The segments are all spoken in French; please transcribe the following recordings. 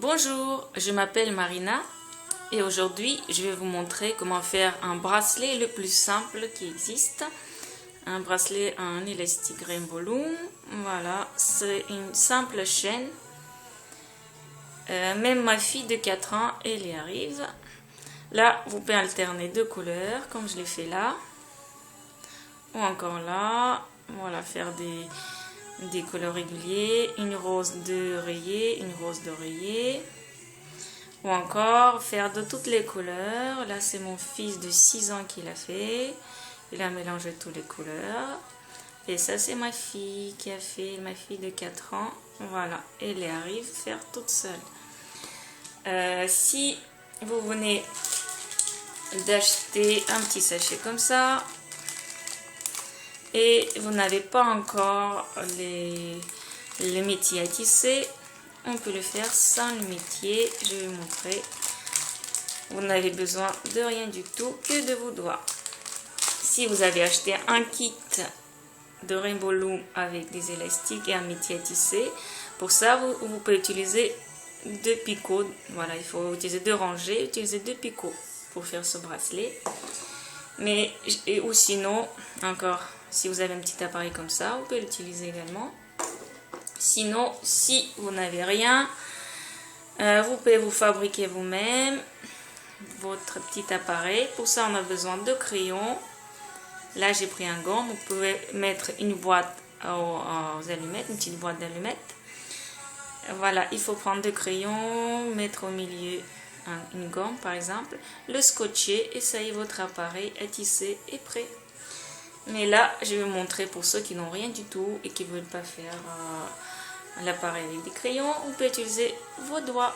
Bonjour, je m'appelle Marina et aujourd'hui je vais vous montrer comment faire un bracelet le plus simple qui existe. Un bracelet en élastique Rainbow Loom. Voilà, c'est une simple chaîne. Même ma fille de 4 ans, elle y arrive. Là, vous pouvez alterner deux couleurs comme je l'ai fait là. Ou encore là. Voilà, faire des couleurs réguliers, une rose d'oreiller, une rose d'oreiller, ou encore faire de toutes les couleurs. Là c'est mon fils de 6 ans qui l'a fait, il a mélangé toutes les couleurs. Et ça c'est ma fille qui a fait, ma fille de 4 ans, voilà, elle arrive à faire toute seule. Si vous venez d'acheter un petit sachet comme ça, et vous n'avez pas encore le métier à tisser, on peut le faire sans le métier. Je vais vous montrer. Vous n'avez besoin de rien du tout que de vos doigts. Si vous avez acheté un kit de Rainbow Loom avec des élastiques et un métier à tisser, pour ça vous pouvez utiliser deux picots. Voilà, il faut utiliser deux rangées, utiliser deux picots pour faire ce bracelet. Ou sinon, encore, si vous avez un petit appareil comme ça, vous pouvez l'utiliser également. Sinon, si vous n'avez rien, vous pouvez vous fabriquer vous-même votre petit appareil. Pour ça, on a besoin de crayons. Là, j'ai pris un gant. Vous pouvez mettre une boîte aux allumettes, une petite boîte d'allumettes. Voilà, il faut prendre deux crayons, mettre au milieu une gomme par exemple, le scotcher et ça y est, votre appareil à tisser est prêt. Mais là, je vais vous montrer pour ceux qui n'ont rien du tout et qui ne veulent pas faire l'appareil avec des crayons, vous pouvez utiliser vos doigts.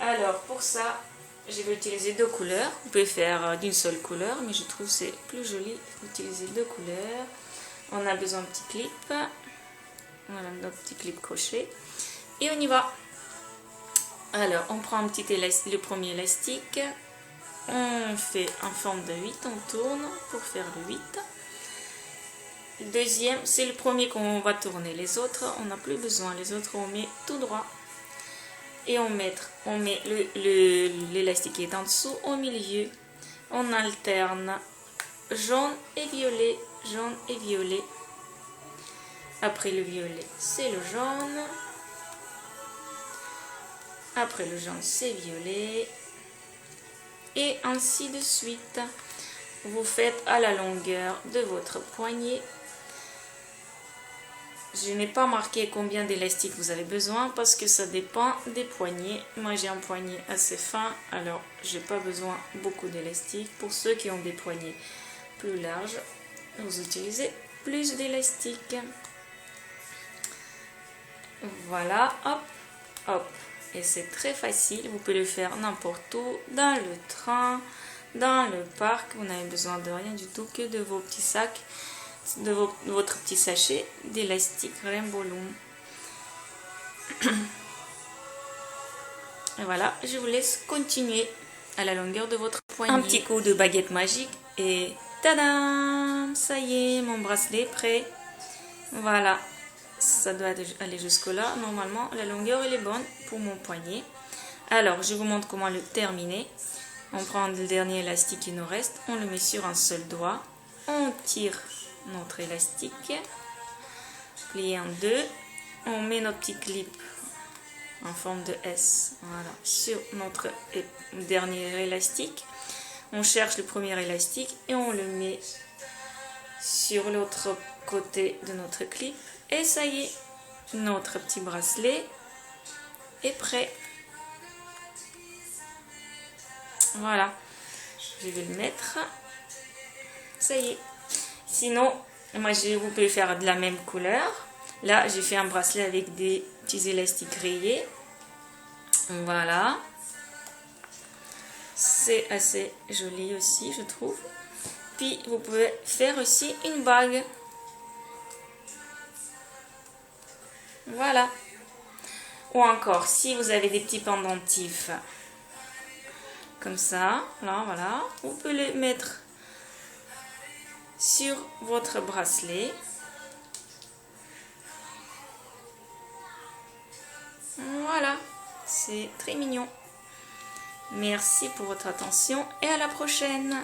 Alors pour ça, je vais utiliser deux couleurs. Vous pouvez faire d'une seule couleur, mais je trouve c'est plus joli d'utiliser deux couleurs. On a besoin de petits clips. Voilà, notre petit clip crochet. Et on y va. Alors, on prend un petit élastique, le premier élastique, on fait en forme de 8, on tourne pour faire le 8. Le deuxième, c'est le premier qu'on va tourner. Les autres, on n'a plus besoin. Les autres, on met tout droit. Et on met l'élastique qui est en dessous au milieu. On alterne jaune et violet, jaune et violet. Après le violet, c'est le jaune. Après le jaune, c'est violet. Et ainsi de suite. Vous faites à la longueur de votre poignet. Je n'ai pas marqué combien d'élastique vous avez besoin parce que ça dépend des poignets. Moi, j'ai un poignet assez fin, alors j'ai pas besoin beaucoup d'élastique. Pour ceux qui ont des poignets plus larges, vous utilisez plus d'élastique. Voilà, hop, hop. Et c'est très facile, vous pouvez le faire n'importe où, dans le train, dans le parc. Vous n'avez besoin de rien du tout que de vos petits sacs, de votre petit sachet d'élastique Rainbow Loom. Et voilà, je vous laisse continuer à la longueur de votre poignet. Un petit coup de baguette magique et tadam! Ça y est, mon bracelet est prêt. Voilà. Ça doit aller jusque là. Normalement, la longueur elle est bonne pour mon poignet. Alors, je vous montre comment le terminer. On prend le dernier élastique qui nous reste. On le met sur un seul doigt. On tire notre élastique. Plié en deux. On met notre petit clip en forme de S. Voilà, sur notre dernier élastique. On cherche le premier élastique et on le met sur l'autre côté de notre clip. Et ça y est, notre petit bracelet est prêt. Voilà, je vais le mettre. Ça y est. Sinon, moi vous pouvez faire de la même couleur. Là, j'ai fait un bracelet avec des petits élastiques rayés. Voilà. C'est assez joli aussi, je trouve. Puis, vous pouvez faire aussi une bague. Voilà. Ou encore, si vous avez des petits pendentifs comme ça, là, voilà, vous pouvez les mettre sur votre bracelet. Voilà. C'est très mignon. Merci pour votre attention et à la prochaine.